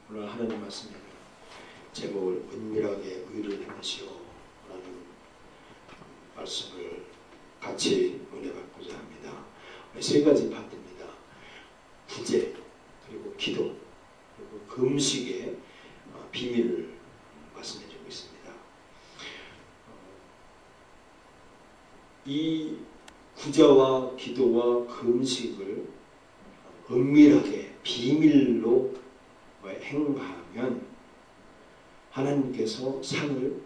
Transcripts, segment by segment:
오늘 하나님 말씀에는 제목을 은밀하게 의를 행하시오 라는 말씀을 같이 은혜 받고자 합니다. 세 가지 파트입니다. 구제, 그리고 기도, 그리고 금식의 비밀을 말씀해 주고 있습니다. 이 구제와 기도와 금식을 은밀하게 비밀로 행하면 하나님께서 상을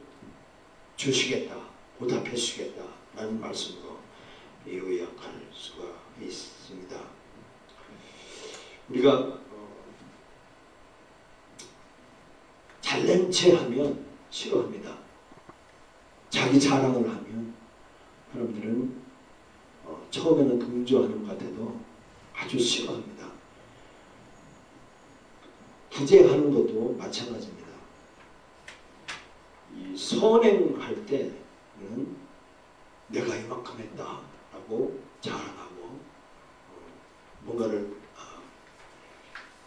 주시겠다, 보답해 주시겠다 라는 말씀으로 요약할 수가 있습니다. 우리가 잘난 체 하면 싫어합니다. 자기 자랑을 하면 사람들은 처음에는 동조하는 것 같아도 아주 싫어합니다. 구제하는 것도 마찬가지입니다. 이 선행할 때는 내가 이만큼 했다 라고 자랑하고 뭔가를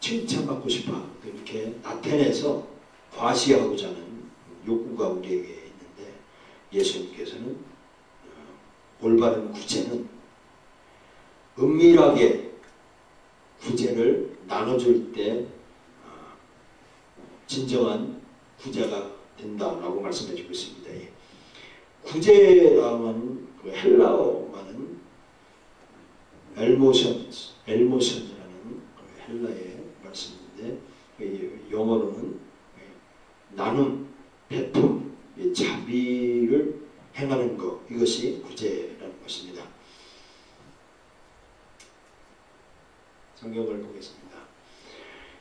칭찬받고 싶어 이렇게 나타내서 과시하고자 하는 욕구가 우리에게 있는데, 예수님께서는 올바른 구제는 은밀하게 구제를 나눠줄 때 진정한 구제가 된다라고 말씀해 주고 있습니다. 구제라는 그 헬라어만은 엘모션이라는 헬라의 말씀인데, 영어로는 나눔, 베품, 자비를 행하는 것, 이것이 구제라는 것입니다. 성경을 보겠습니다.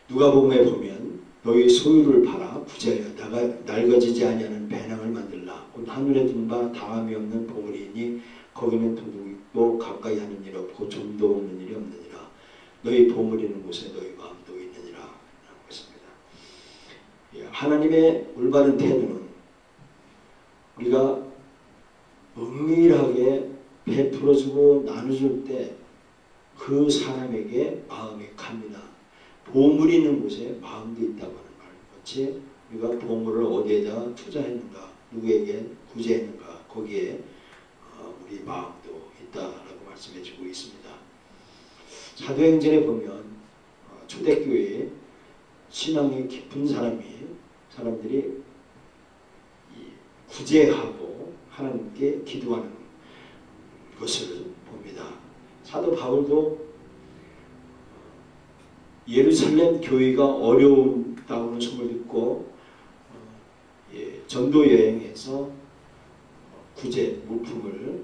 누가복음에 보면 너희 소유를 팔아 구제하여 낡아지지 아니하는 배낭을 만들라. 곧 하늘에 든 바 다함이 없는 보물이니 거기는 도둑이 있고 가까이 하는 일 없고 좀도 없는 일이 없느니라. 너희 보물 있는 곳에 너희 마음도 있느니라 라는 것입니다. 하나님의 올바른 태도는 우리가 은밀하게 베풀어주고 나눠줄 때 그 사람에게 마음이 갑니다. 보물이 있는 곳에 마음도 있다고 하는 말 같이 우리가 보물을 어디에다 투자했는가, 누구에게 구제했는가, 거기에 우리 마음도 있다라고 말씀해 주고 있습니다. 사도행전에 보면 초대교회에 신앙이 깊은 사람들이 구제하고 하나님께 기도하는 것을 봅니다. 사도 바울도 예루살렘 교회가 어려운다고는 소문을 듣고 전도 여행에서 구제 물품을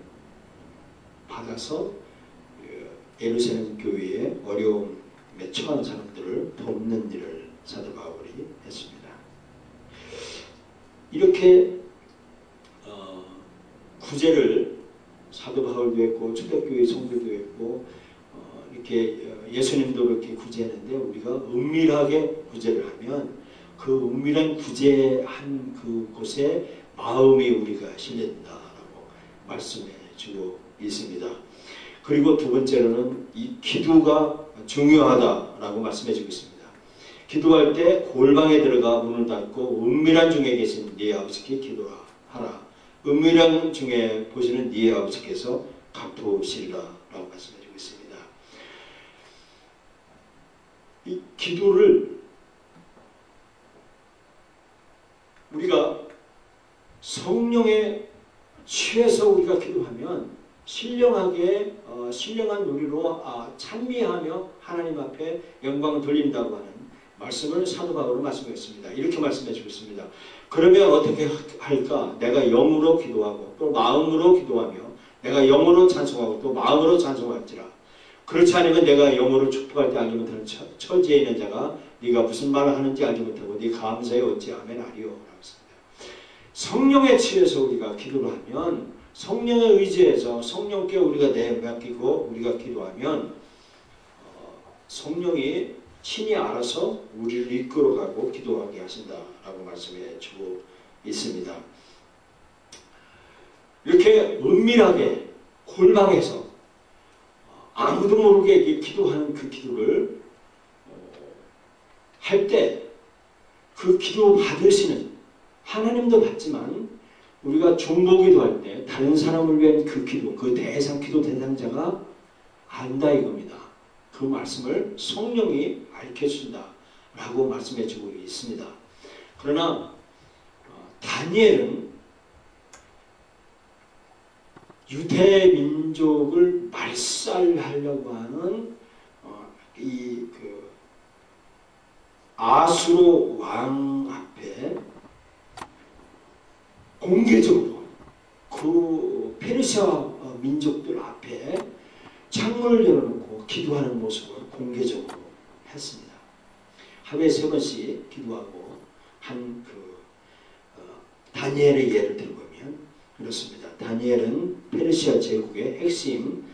받아서 예루살렘 교회의 어려움에 처한 사람들을 돕는 일을 사도 바울이 했습니다. 이렇게 구제를 사도 바울도 했고 초대교회 성도도 했고 이렇게 예수님도 그렇게 구제했는데, 우리가 은밀하게 구제를 하면 그 은밀한 구제한 그곳에 마음이 우리가 실린다라고 말씀해 주고 있습니다. 그리고 두 번째로는 이 기도가 중요하다라고 말씀해 주고 있습니다. 기도할 때 골방에 들어가 문을 닫고 은밀한 중에 계신 네 아버지께 기도하라. 은밀한 중에 보시는 네 아버지께서 갚으시리라 라고 말씀해 주고 있습니다. 이 기도를 우리가 성령에 취해서 우리가 기도하면 신령한 우리로 찬미하며 하나님 앞에 영광을 돌린다고 하는 말씀을 사도 바울은 말씀했습니다. 이렇게 말씀해 주고 있습니다. 그러면 어떻게 할까? 내가 영으로 기도하고 또 마음으로 기도하며, 내가 영으로 찬송하고 또 마음으로 찬송할지라. 그렇지 않으면 내가 영으로 축복할 때 알지 못하는 처지에 있는 자가 네가 무슨 말을 하는지 알지 못하고 네 감사에 어찌 아멘 하리오 라고 했습니다. 성령에 취해서 우리가 기도를 하면, 성령에 의지해서 성령께 우리가 내맡기고 우리가 기도하면 성령이 친히 알아서 우리를 이끌어가고 기도하게 하신다라고 말씀해 주고 있습니다. 이렇게 은밀하게 골방에서 아무도 모르게 기도하는 그 기도를 할 때 그 기도 받으시는 하나님도 받지만 우리가 중보기도 할 때 다른 사람을 위한 그 기도, 그 기도 대상자가 안다 이겁니다. 그 말씀을 성령이 밝혀준다 라고 말씀해주고 있습니다. 그러나 다니엘은 유대 민족을 말살하려고 하는 그 아수로 왕 앞에 공개적으로 그 페르시아 민족들 앞에 창문을 열어놓고 기도하는 모습을 공개적으로 했습니다. 하루에 3번씩 기도하고 한 다니엘의 예를 들어보면 이렇습니다. 다니엘은 페르시아 제국의 핵심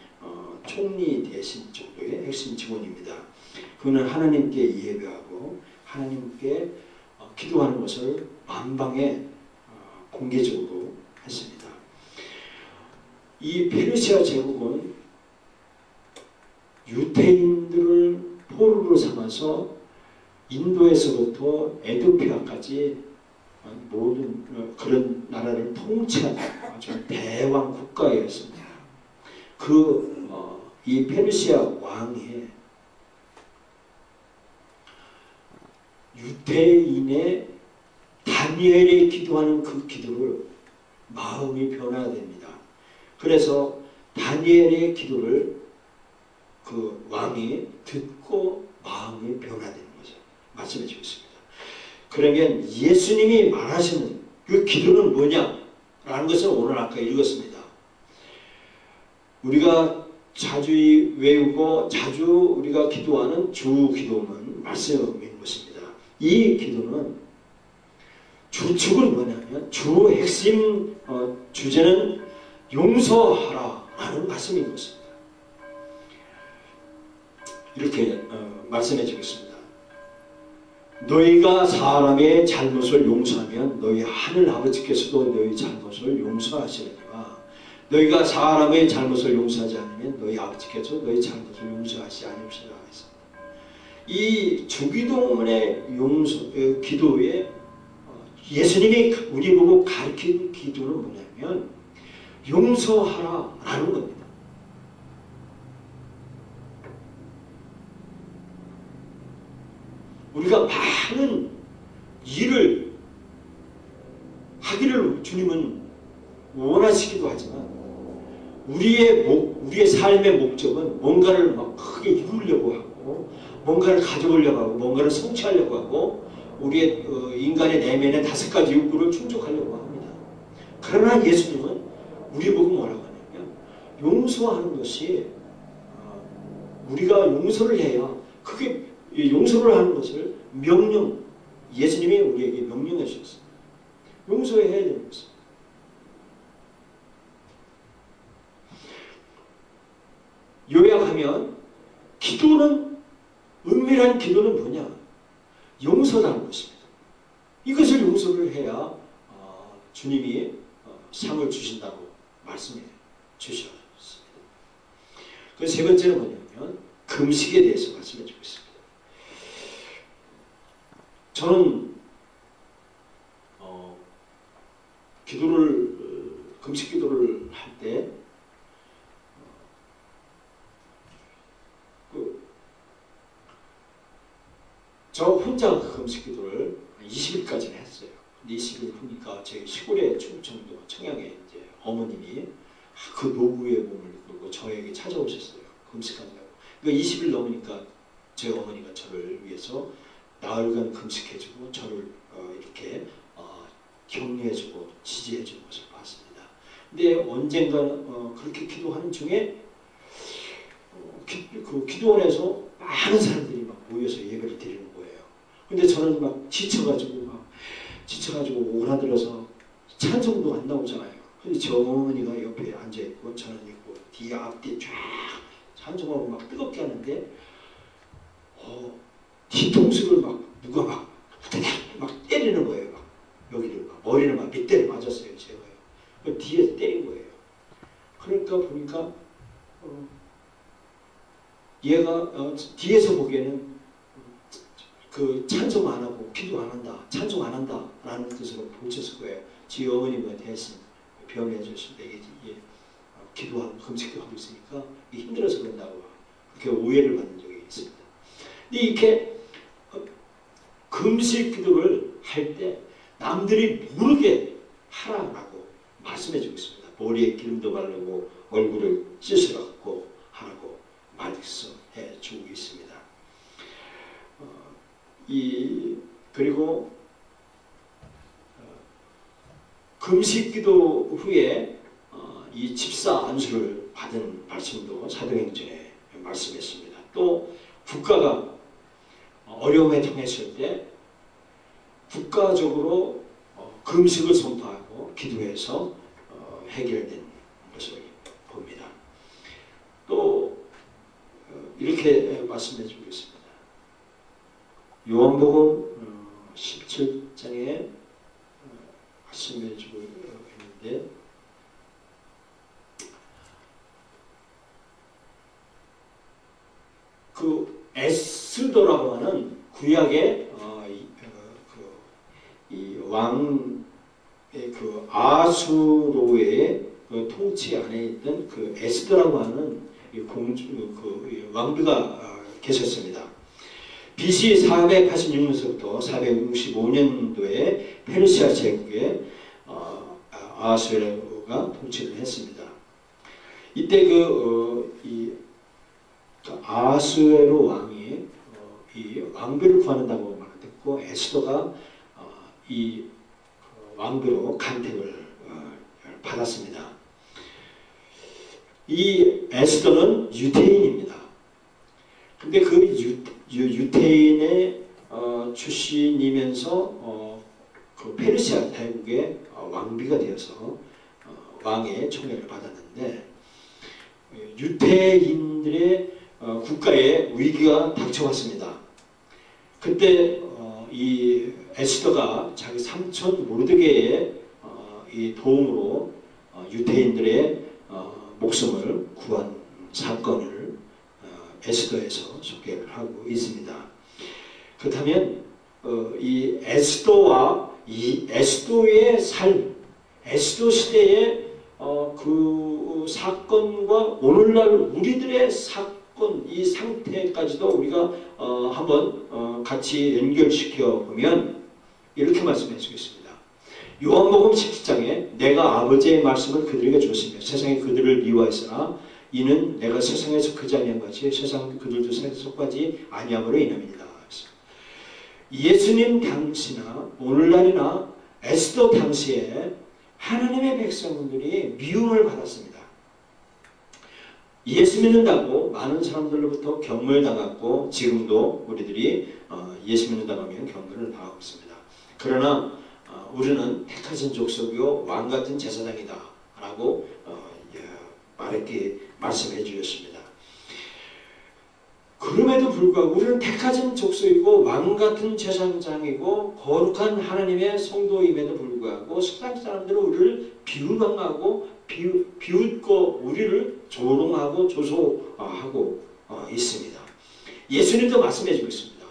총리 대신 정도의 핵심 직원입니다. 그는 하나님께 예배하고 하나님께 기도하는 것을 만방에 공개적으로 했습니다. 이 페르시아 제국은 유대인들을 포로로 삼아서 인도에서부터 에도피아까지 모든 그런 나라를 통치하는 아주 대왕 국가였습니다. 이 페르시아 왕의 유대인의 다니엘이 기도하는 그 기도를 마음이 변화됩니다. 그래서 다니엘의 기도를 그 왕이 듣고 마음이 변화되는 거죠. 말씀해 주고 있습니다. 그러면 예수님이 말하시는 그 기도는 뭐냐라는 것을 오늘 아까 읽었습니다. 우리가 자주 외우고 자주 우리가 기도하는 주 기도는 말씀인 것입니다. 이 기도는 주축은 뭐냐면 주 핵심 주제는 용서하라라는 말씀인 것입니다. 이렇게 말씀해 주겠습니다. 너희가 사람의 잘못을 용서하면 너희 하늘 아버지께서도 너희 잘못을 용서하시느니와 너희가 사람의 잘못을 용서하지 않으면 너희 아버지께서 너희 잘못을 용서하시지 않으시리라 했습니다. 이 주기도문의 기도에 예수님이 우리 보고 가르친 기도는 뭐냐면 용서하라라는 겁니다. 우리가 많은 일을 하기를 주님은 원하시기도 하지만 우리의 삶의 목적은 뭔가를 막 크게 이루려고 하고 뭔가를 가져오려고 하고 뭔가를 성취하려고 하고 우리의 인간의 내면의 5가지 욕구를 충족하려고 합니다. 그러나 예수님은 우리 보고 뭐라고 하냐면 용서하는 것이 우리가 용서를 해야 그게 용서를 하는 것을 예수님이 우리에게 명령해 주셨습니다. 용서해야 되는 것입니다. 요약하면 은밀한 기도는 뭐냐? 용서라는 것입니다. 이것을 용서를 해야 주님이 상을 주신다고 말씀해 주셨습니다. 그 세 번째는 뭐냐면 금식에 대해서 말씀해 주고 있습니다. 저는 금식 기도를 할 때 저 혼자 금식 기도를 20일까지는 했어요. 근데 20일 후니까 제 시골의 충청도 청양에 이제 어머님이 그 노부의 몸을 이끌고 저에게 찾아오셨어요. 금식한다고. 그러니까 20일 넘으니까 제 어머니가 저를 위해서 나흘간 금식해주고 저를 이렇게 격려해주고 지지해주는 것을 봤습니다. 근데 언젠가 그렇게 기도하는 중에 그 기도원에서 많은 사람들이 막 모여서 예배를 드리는 거예요. 근데 저는 막 지쳐가지고 오라들어서 찬송도 안 나오잖아요. 근데 저 어머니가 옆에 앉아있고 저는 있고 뒤에 앞뒤 쫙 찬송하고 막 뜨겁게 하는데 뒤통수를 막 누가 막 때리는 거예요. 막 여기를 막 머리를 막 밑대를 맞았어요. 제가요. 뒤에서 때린 거예요. 그러니까 보니까 얘가 뒤에서 보기에는 그 찬송 안 하고 기도 안 한다, 찬송 안 한다 라는 뜻으로 붙였을 거예요. 지 어머니가 대신 병에 졌을 때 이게 기도하고 금식도 하고 있으니까 힘들어서 그런다고 그렇게 오해를 받는 적이 있습니다. 근데 이렇게 금식 기도를 할 때 남들이 모르게 하라고 말씀해주고 있습니다. 머리에 기름도 바르고 얼굴을 씻으라고 하라고 말씀해주고 있습니다. 그리고 금식기도 후에 이 집사 안수를 받은 말씀도 사도행전에 말씀했습니다. 또 국가가 어려움에 처했을 때 국가적으로 금식을 선포하고 기도해서 해결된 것을 봅니다. 또 이렇게 말씀해 주고 있습니다. 요한복음 17장에 말씀해 주고 있는데 그 에스더라고 하는 구약의 이 왕의 그 아수로의 그 통치 안에 있던 그 에스더라고 하는 공주 그 왕비가 계셨습니다. BC 486년서부터 465년도에 페르시아 제국의 아수에로가 통치를 했습니다. 이때 아수에로 왕이 이 왕비를 구하는다고 말했고 에스더가 이 왕비로 간택을 받았습니다. 이 에스더는 유대인입니다. 근데 그 유대인의 출신이면서 그 페르시아 대국의 왕비가 되어서 왕의 총애를 받았는데 유대인들의 국가에 위기가 닥쳐왔습니다. 그때 이 에스더가 자기 삼촌 모르드게의 이 도움으로 유대인들의 목숨을 구한 사건을 에스더에서 소개를 하고 있습니다. 그렇다면 이 에스더와 이 에스더의 삶, 에스더 시대의 그 사건과 오늘날 우리들의 사건, 이 상태까지도 우리가 한번 같이 연결시켜 보면 이렇게 말씀해 주고 있습니다. 요한복음 17장에 내가 아버지의 말씀을 그들에게 줬으며 세상에 그들을 미워했으나 이는 내가 세상에 속하지 아니한 같이 세상 그들도 세상에 속하지 아니함으로 인함이니라. 예수님 당시나 오늘날이나 에스더 당시에 하나님의 백성들이 미움을 받았습니다. 예수 믿는다고 많은 사람들로부터 경멸당했고 지금도 우리들이 예수 믿는다고 하면 경멸을 당하고 있습니다. 그러나 우리는 택하신 족속이요 왕같은 제사장이다 라고 말씀해 주셨습니다. 그럼에도 불구하고 우리는 택하신 족속이고 왕같은 제사장이고 거룩한 하나님의 성도임에도 불구하고 세상 사람들은 우리를 비웃망하고 비웃고 우리를 조롱하고 조소하고 있습니다. 예수님도 말씀해 주고 있습니다.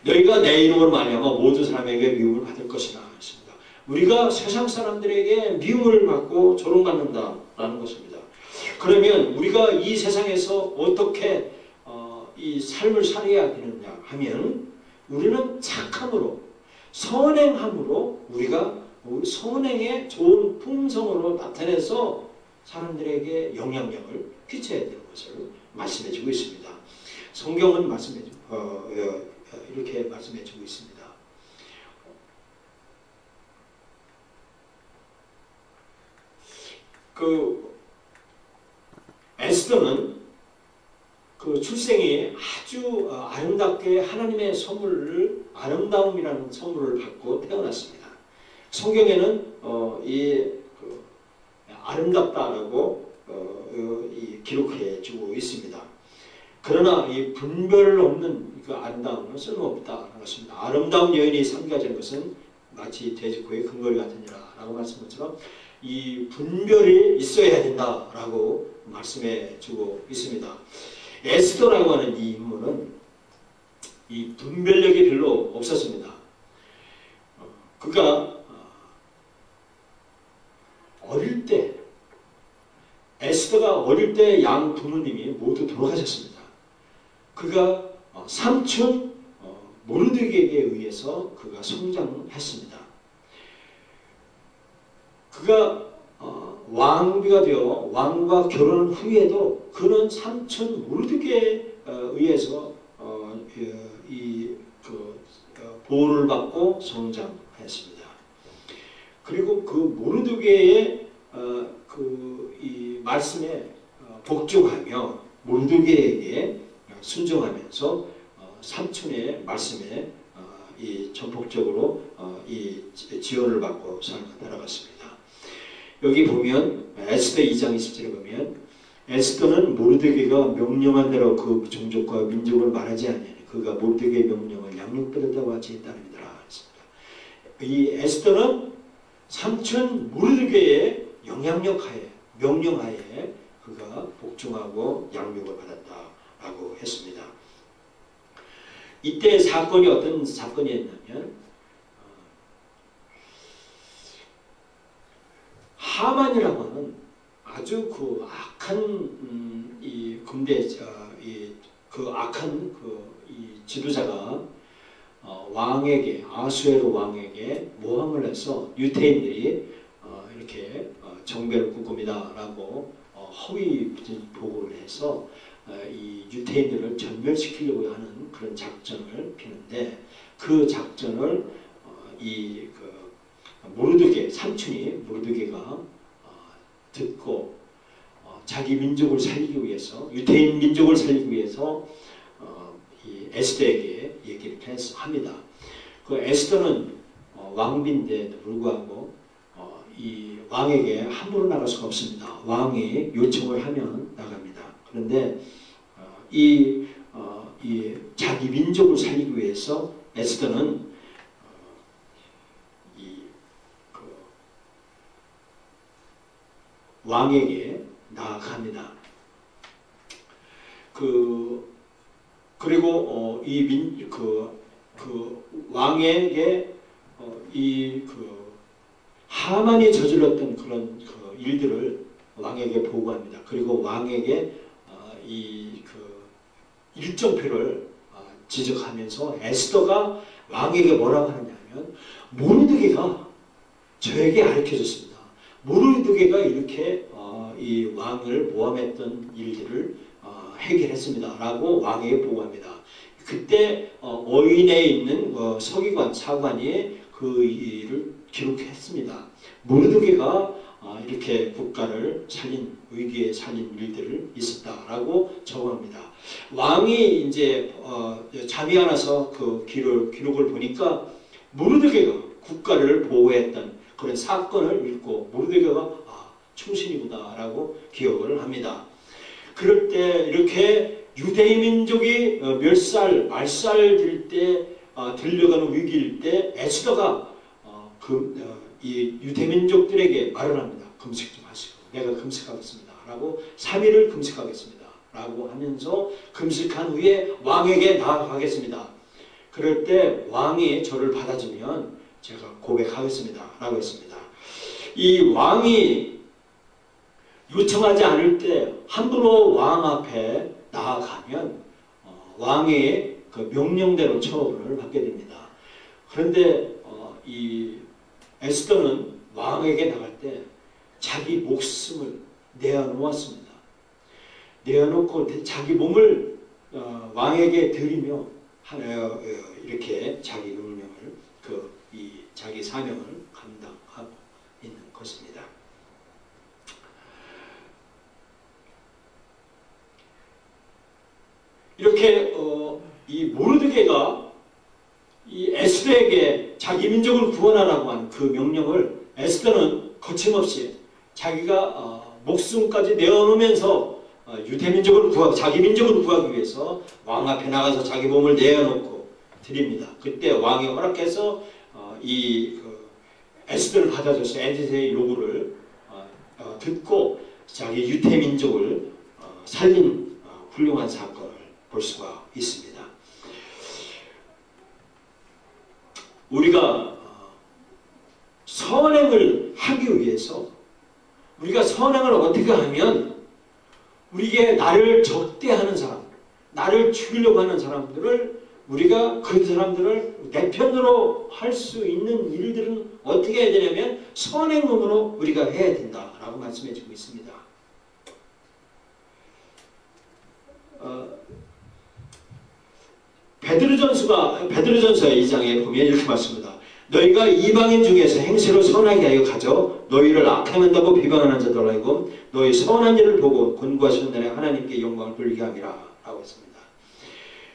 너희가 내 이름으로 말미암아 모든 사람에게 미움을 받을 것이라 했습니다. 우리가 세상 사람들에게 미움을 받고 조롱받는다라는 것입니다. 그러면 우리가 이 세상에서 어떻게 이 삶을 살아야 되느냐 하면 우리는 착함으로 선행함으로 우리가 선행의 좋은 품성으로 나타내서 사람들에게 영향력을 끼쳐야 되는 것을 말씀해 주고 있습니다. 성경은 이렇게 말씀해 주고 있습니다. 그 에스더는 그 출생이 아주 아름답게 하나님의 선물을 아름다움이라는 선물을 받고 태어났습니다. 성경에는 아름답다라고 기록해 주고 있습니다. 그러나 이 분별 없는 그 아름다움은 쓸모없다는 것입니다. 아름다운 여인이 상기하자는 것은 마치 돼지코의 근거리 같으니라 라고 말씀한 것처럼 이 분별이 있어야 된다라고 말씀해 주고 있습니다. 에스더라고 하는 이 인물은 이 분별력이 별로 없었습니다. 그가 어릴 때, 에스더가 어릴 때 양 부모님이 모두 돌아가셨습니다. 그가 삼촌 모르드게에게 의해서 그가 성장했습니다. 그가 왕비가 되어 왕과 결혼한 후에도 그는 삼촌 모르드게에 의해서 보호를 받고 성장했습니다. 그리고 그 모르드게의 이 말씀에 복종하며 모르드게에게 순종하면서 삼촌의 말씀에 이 전폭적으로 이 지원을 받고 살아갔습니다. 여기 보면 에스더 2장 20절에 보면 에스더는 모르드게가 명령한 대로 그 종족과 민족을 말하지 아니하니 그가 모르드게의 명령을 양육받았다고 같이 따릅니다. 이 에스더는 삼촌 모르드게의 영향력하에 명령하에 그가 복종하고 양육을 받았다라고 했습니다. 이때 사건이 어떤 사건이었냐면 하만이라고 하는 아주 그 악한 이 군대 그 악한 이 지도자가 왕에게 아수에로 왕에게 모함을 해서 유대인들이 이렇게 정배를 꾸꿉니다라고 허위 보고를 해서 이 유대인들을 전멸시키려고 하는 그런 작전을 피는데 그 작전을 모르드게 삼촌이 모르드게가 듣고 자기 민족을 살리기 위해서 유대인 민족을 살리기 위해서 이 에스더에게 얘기를 합니다. 그 에스더는 왕비인데도 불구하고 이 왕에게 함부로 나갈 수가 없습니다. 왕이 요청을 하면 나갑니다. 그런데 이 자기 민족을 살리기 위해서 에스더는 왕에게 나아갑니다. 그리고 왕에게 하만이 저질렀던 그런 일들을 왕에게 보고합니다. 그리고 왕에게 일정표를 지적하면서 에스더가 왕에게 뭐라고 하느냐면 모르드게가 저에게 가르쳐줬습니다. 모르드게가 이렇게 이 왕을 모함했던 일들을 해결했습니다. 라고 왕에게 보고합니다. 그때 어인에 있는 서기관, 사관이 그 일을 기록했습니다. 모르드게가 이렇게 국가를 살린, 위기에 살린 일들을 있었다라고 적어합니다. 왕이 이제 잠이 안 와서 그 기록을 보니까 모르드게가 국가를 보호했던 그런 사건을 읽고 모르드게가 충신이구나라고 기억을 합니다. 그럴 때 이렇게 유대인 민족이 말살될 때 들려가는 위기일 때 에스더가 이 유대민족들에게 말을 합니다. 금식 좀 하시고 내가 금식하겠습니다. 라고 3일을 금식하겠습니다. 라고 하면서 금식한 후에 왕에게 나아가겠습니다. 그럴 때 왕이 저를 받아주면 제가 고백하겠습니다. 라고 했습니다. 이 왕이 요청하지 않을 때 함부로 왕 앞에 나아가면 왕의 그 명령대로 처벌을 받게 됩니다. 그런데 이 에스더는 왕에게 나갈 때 자기 목숨을 내어놓았습니다. 내어놓고 자기 몸을 왕에게 드리며 이렇게 자기 명령을 자기 사명을 감당하고 있는 것입니다. 이렇게 이 모르드게가 이 에스더에게 자기 민족을 구원하라고 한 그 명령을 에스더는 거침없이 자기가 목숨까지 내어놓으면서 자기 민족을 구하기 위해서 왕 앞에 나가서 자기 몸을 내어놓고 드립니다. 그때 왕이 허락해서 에스더를 받아줘서 에스더의 요구를 듣고 자기 유대 민족을 살린 훌륭한 사건을 볼 수가 있습니다. 우리가 선행을 하기 위해서 우리가 선행을 어떻게 하면 우리에게 나를 적대하는 사람, 나를 죽이려고 하는 사람들을 우리가 그 사람들을 내 편으로 할 수 있는 일들은 어떻게 해야 되냐면 선행음으로 우리가 해야 된다라고 말씀해 주고 있습니다. 베드로전서 2장에 보면 이렇게 말씀합니다. 너희가 이방인 중에서 행실을 선하게 하여 가져 너희를 악행한다고 비방하는 자들 알고 너희 선한 일을 보고 권고하시는 날에 하나님께 영광을 돌리게 함이라 라고 했습니다.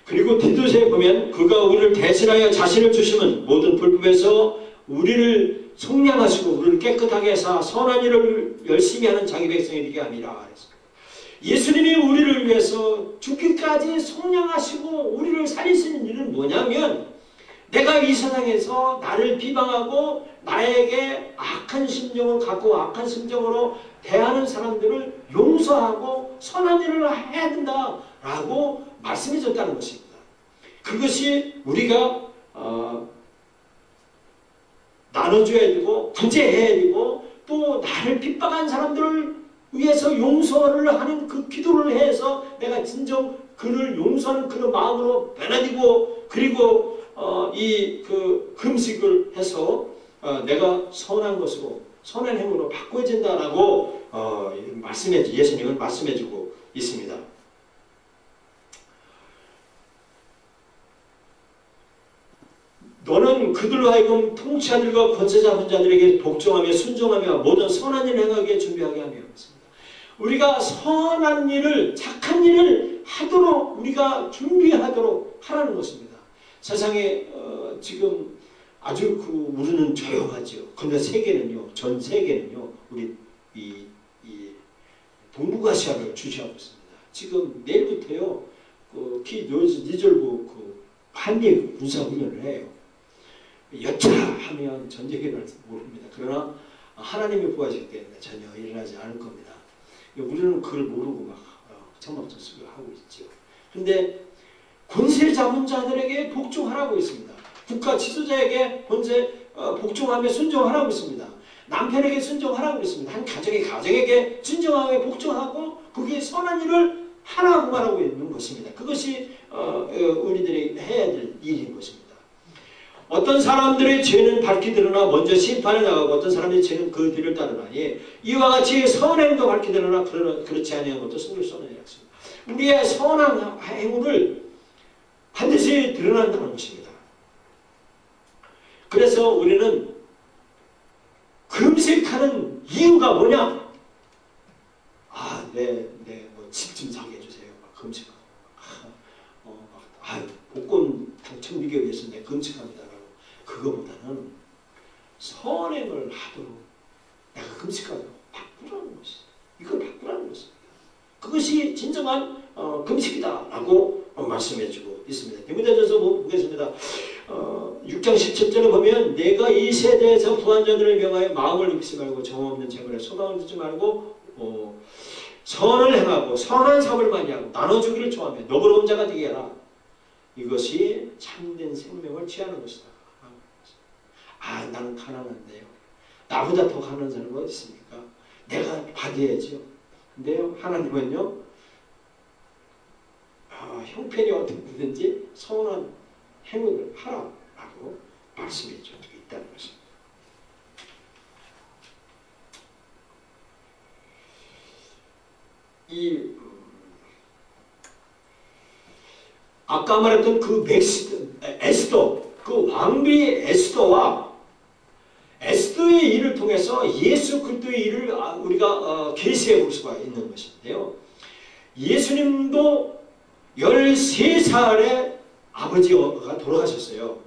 그리고 디도서에 보면 그가 우리를 대신하여 자신을 주심은 모든 불법에서 우리를 속량하시고 우리를 깨끗하게 해서 선한 일을 열심히 하는 자기 백성이 되게 함이라 했습니다. 예수님이 우리를 위해서 죽기까지 속량하시고 우리를 살리시는 일은 뭐냐면 내가 이 세상에서 나를 비방하고 나에게 악한 심정을 갖고 악한 심정으로 대하는 사람들을 용서하고 선한 일을 해야 된다라고 말씀해 줬다는 것입니다. 그것이 우리가 나눠줘야 되고 구제해야 되고 또 나를 핍박한 사람들을 위해서 용서를 하는 그 기도를 해서 내가 진정 그를 용서하는 그런 마음으로 변화되고 그리고 이 그 금식을 해서 내가 선한 것으로 선한 행으로 바꿔진다라고 예수님은 말씀해주고 있습니다. 너는 그들로 하여금 통치자들과 권세 잡은 자들에게 복종하며 순종하며 모든 선한 일을 행하게 준비하게 하며 있습니다. 우리가 선한 일을 착한 일을 하도록 우리가 준비하도록 하라는 것입니다. 세상에 지금 아주 우리는 조용하죠. 그런데 세계는요, 전 세계는요, 우리 이 동북아시아를 주시하고 있습니다. 지금 내일부터요, 니졸브 한미 군사훈련을 해요. 여차하면 전쟁이 일어날지 모릅니다. 그러나 하나님이 부하시기 때문에 전혀 일어나지 않을 겁니다. 우리는 그걸 모르고 막 천막전술을 하고 있죠. 그런데 권세 잡은 자들에게 복종하라고 있습니다. 국가 지도자에게 복종하며 순종하라고 있습니다. 남편에게 순종하라고 있습니다. 한 가정에게 순종하며 복종하고 그게 선한 일을 하라고 말하고 있는 것입니다. 그것이 우리들이 해야 될 일인 것입니다. 어떤 사람들의 죄는 밝히 드러나 먼저 심판에 나가고 어떤 사람들의 죄는 그 뒤를 따르나니 이와 같이 선행도 밝히 드러나 그렇지 아니한 것도 숨길 수 없는 약속입니다. 우리의 선한 행위를 반드시 드러난다는 것입니다. 그래서 우리는 금식하는 이유가 뭐냐? 집 좀 사게 해주세요. 금식하고. 복권 당첨되기 위해서 내 금식합니다라고. 그거보다는 선행을 하도록 내가 금식하도록 바꾸라는 것이다. 이걸 바꾸라는 것입니다. 그것이 진정한 금식이다라고 말씀해주고 있습니다. 디모데전서 보겠습니다. 6장 17절에 보면 내가 이 세대에서 부한 자들을 명하여 마음을 입히지 말고 정없는 재물에 소망을 두지 말고 선을 행하고 선한 사업을 많이 하고 나눠주기를 좋아하며 너그러운 자가 되게 하라. 이것이 참된 생명을 취하는 것이다. 나는 가난한데요. 나보다 더 가난한 사람은 어디 있습니까? 내가 받아야죠. 근데요, 하나님은요, 형편이 어떻게 되든지 선한 행위를 하라라고 말씀해 주고 있다는 것입니다. 아까 말했던 그 에스더, 그 왕비 에스더와 에스더의 일을 통해서 예수 그리스도의 일을 우리가 계시해 볼 수가 있는 것인데요. 예수님도 13살에 아버지가 돌아가셨어요.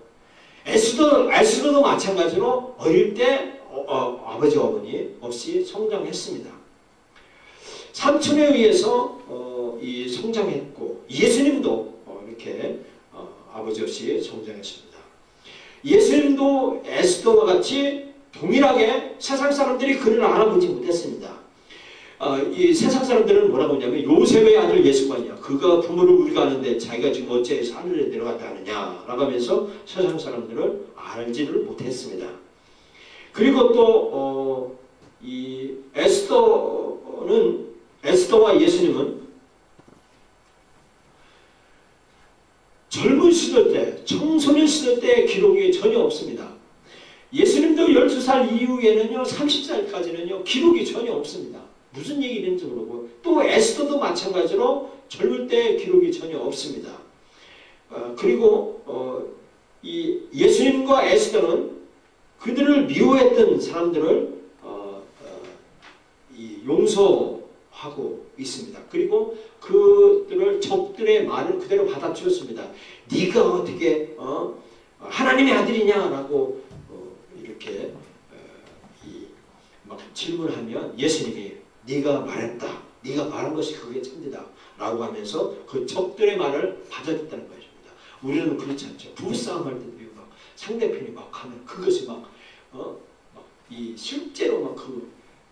에스더도 마찬가지로 어릴 때 아버지 어머니 없이 성장했습니다. 삼촌에 의해서 성장했고 예수님도 이렇게 아버지 없이 성장했습니다. 예수님도 에스더와 같이 동일하게 세상 사람들이 그를 알아보지 못했습니다. 이 세상 사람들은 뭐라고 하냐면 요셉의 아들 예수가 아니야. 그가 부모를 우리가 아는데 자기가 지금 어째 하늘에 내려갔다 하느냐 라고 하면서 세상 사람들은 알지를 못했습니다. 그리고 또 이 에스더와 예수님은 젊은 시절 때, 청소년 시절 때의 기록이 전혀 없습니다. 예수님도 12살 이후에는요, 30살까지는요, 기록이 전혀 없습니다. 무슨 얘기인지 모르고, 또 에스더도 마찬가지로 젊을 때의 기록이 전혀 없습니다. 그리고 이 예수님과 에스더는 그들을 미워했던 사람들을 용서하고 있습니다. 그리고 그들을 적들의 말을 그대로 받아주었습니다. 네가 어떻게 하나님의 아들이냐라고 이렇게 막 질문하면 예수님이 네가 말했다. 네가 말한 것이 그게 참되다. 라고 하면서 그 적들의 말을 받아듣다는 것입니다. 우리는 그렇지 않죠. 부부싸움 할 때도 막 상대편이 막 하면 그것이 이 실제로 막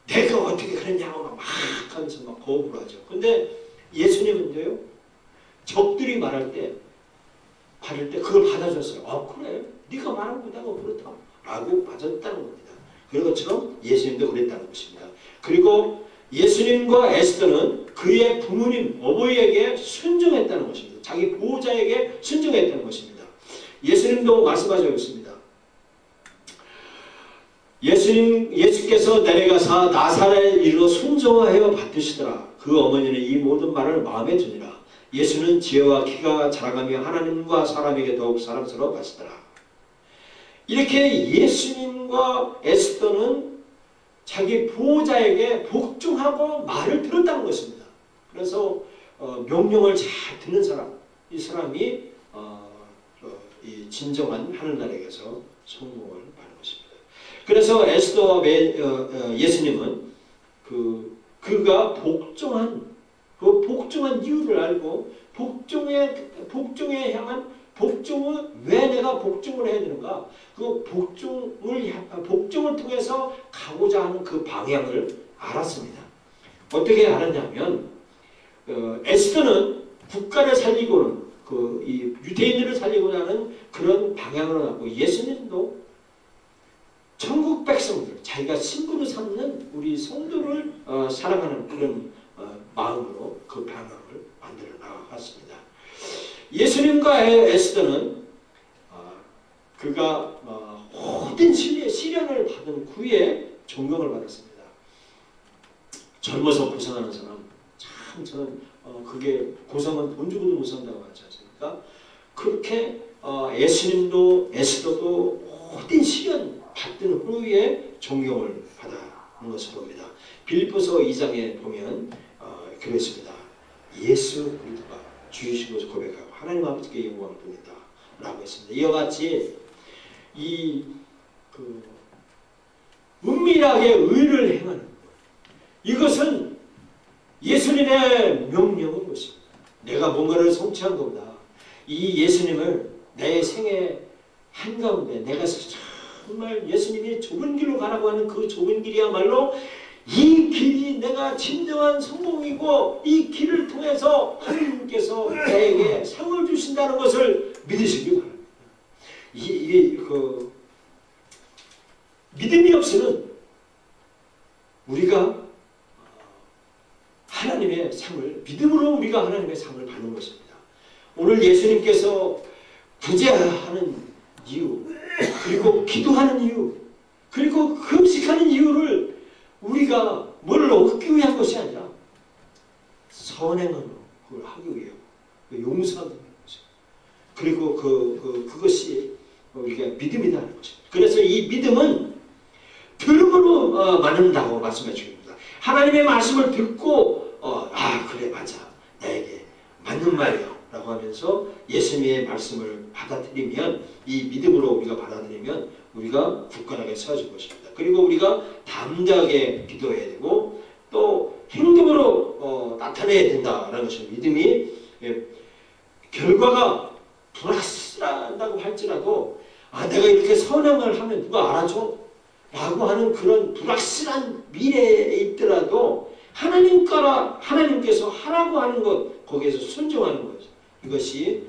내가 어떻게 그랬냐고 막 하면서 막 거부를 하죠. 근데 예수님은요, 적들이 말할 때 그걸 받아줬어요. 그래, 네가 말한 거 내가 그렇다 라고 받아줬다는 겁니다. 그런 것처럼 예수님도 그랬다는 것입니다. 그리고 예수님과 에스더는 그의 부모님, 어머니에게 순종했다는 것입니다. 자기 보호자에게 순종했다는 것입니다. 예수님도 말씀하셨습니다. 있습니다. 예수께서 내려가사 나사렛에 이르러 순종하여 받으시더라. 그 어머니는 이 모든 말을 마음에 두니라. 예수는 지혜와 키가 자라가며 하나님과 사람에게 더욱 사랑스러워 하시더라. 이렇게 예수님과 에스더는 자기 보호자에게 복종하고 말을 들었다는 것입니다. 그래서 명령을 잘 듣는 사람, 이 사람이 이 진정한 하늘나라에서 성공을 받는 것입니다. 그래서 에스더와 예수님은 그가 복종한 이유를 알고 복종에 향한 복종을 왜 내가 복종을 해야 되는가? 그 복종을 통해서 가고자 하는 그 방향을 알았습니다. 어떻게 알았냐면 에스더는 국가를 살리고는 이 유대인들을 살리고자 하는 그런 방향을 갖고 예수님도 천국 백성들, 자기가 신부로 삼는 우리 성도를 사랑하는 그런 마음으로 그 방향을 만들어 나갔습니다. 예수님과 에스더는 그가 모든 시련을 받은 후에 존경을 받았습니다. 젊어서 고생하는 사람, 참 저는 그게 고생은 돈 주고도 못 산다고 하지 않습니까? 그렇게 예수님도 에스더도 모든 시련 받은 후에 존경을 받는 것을 봅니다. 빌립보서 2장에 보면 그랬습니다. 예수 그리스도가 주이시고 고백하고 하나님 아버지께 영광을 돌린다 라고 했습니다. 이와 같이 은밀하게 의를 행하는 것, 이것은 예수님의 명령인 것입니다. 내가 뭔가를 성취한 것보다 이 예수님을 내 생애 한가운데 내가 정말 예수님이 좁은 길로 가라고 하는 그 좁은 길이야말로 이 길이 내가 진정한 성공이고 이 길을 통해서 하나님께서 나에게 상을 주신다는 것을 믿으시기 바랍니다. 믿음이 없이는 우리가 하나님의 상을, 믿음으로 우리가 하나님의 상을 받는 것입니다. 오늘 예수님께서 구제하는 이유, 그리고 기도하는 이유, 그리고 금식하는 이유를 우리가 뭘 얻기 위한 것이 아니라 선행으로 그걸 하기 위해 용서하기 위한 것입니다. 그리고 그것이 우리가 믿음이라는 것입니다. 그래서 이 믿음은 들음으로 만든다고 말씀해 주십니다. 하나님의 말씀을 듣고 그래 맞아 나에게 맞는 말이야 라고 하면서 예수님의 말씀을 받아들이면, 이 믿음으로 우리가 받아들이면 우리가 굳건하게 서질 것입니다. 그리고 우리가 담대하게 기도해야 되고 또 행동으로 나타내야 된다라는 것입니다. 믿음이 결과가 불확실하다고 할지라도 내가 이렇게 선행을 하면 누가 알아줘? 라고 하는 그런 불확실한 미래에 있더라도 하나님께서 하라고 하는 것, 거기에서 순종하는 거죠. 이것이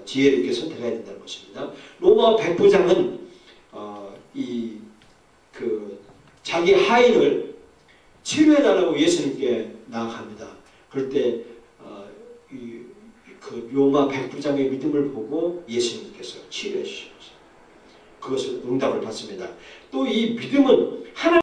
지혜를 있게 선택해야 된다는 것입니다. 로마 백부장은 자기 하인을 치료해달라고 예수님께 나아갑니다. 그럴 때 그 로마 백부장의 믿음을 보고 예수님께서 치료해 주셨어요. 그것을 응답을 받습니다. 또 이 믿음은 하나님